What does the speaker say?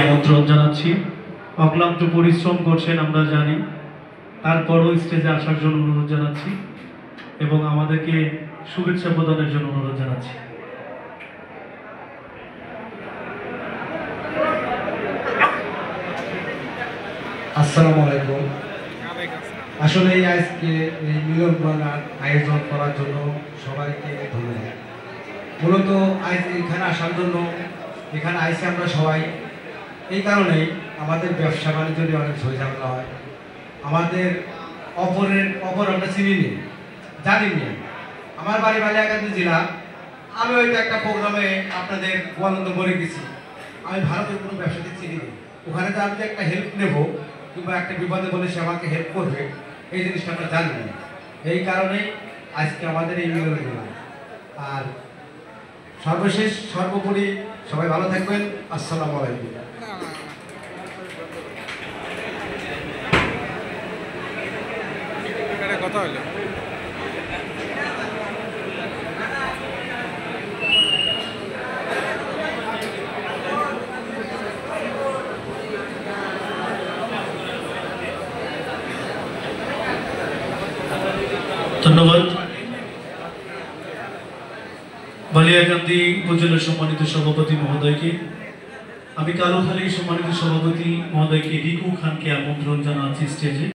আমন্ত্রণ জানাচ্ছি। অক্লান্ত পরিশ্রম করছেন আমরা জানি, তারপরও স্টেজে আসার জন্য অনুরোধ জানাচ্ছি এবং আমাদেরকে শুভেচ্ছা প্রদানের জন্য অনুরোধ জানাচ্ছি। আসসালামু আলাইকুম। আসলে আজকে এই মিলন মেলার আয়োজন করার জন্য সবাইকে ধন্যবাদ। মূলত আজ এখানে আসার জন্য এখানে আইসি আমরা সবাই এই কারণেই আমাদের ব্যবসা বাণিজ্য নিয়ে অনেক ঝামেলা হয়। আমাদের অপর আমরা চিনি নি, জানি নি। আমার বাড়ি বালিয়াকান্দি জেলা। আমি ওইটা একটা প্রোগ্রামে আপনাদের গোয়ালন্দ বলে গেছি। আমি ভারতের কোনো ব্যবসাতে চিনি নি। ওখানে তো আমি একটা হেল্প নেব কিংবা একটা বিপদে বলে সে আমাকে হেল্প করবে, এই জিনিসটা আমরা জানি না। এই কারণেই আজকে আমাদের এই মিলন মেলা। আর সর্বশেষ সর্বোপরি সবাই ভালো থাকবেন। আসসালামু আলাইকুম। কথা হলো ধন্যবাদ। বালিয়াকান্দি উপজেলার সম্মানিত সভাপতি মহোদয়কে, আমি কালুখালী সম্মানিত সভাপতি মহোদয়কে রিকু খানকে আমন্ত্রণ জানাচ্ছি স্টেজে।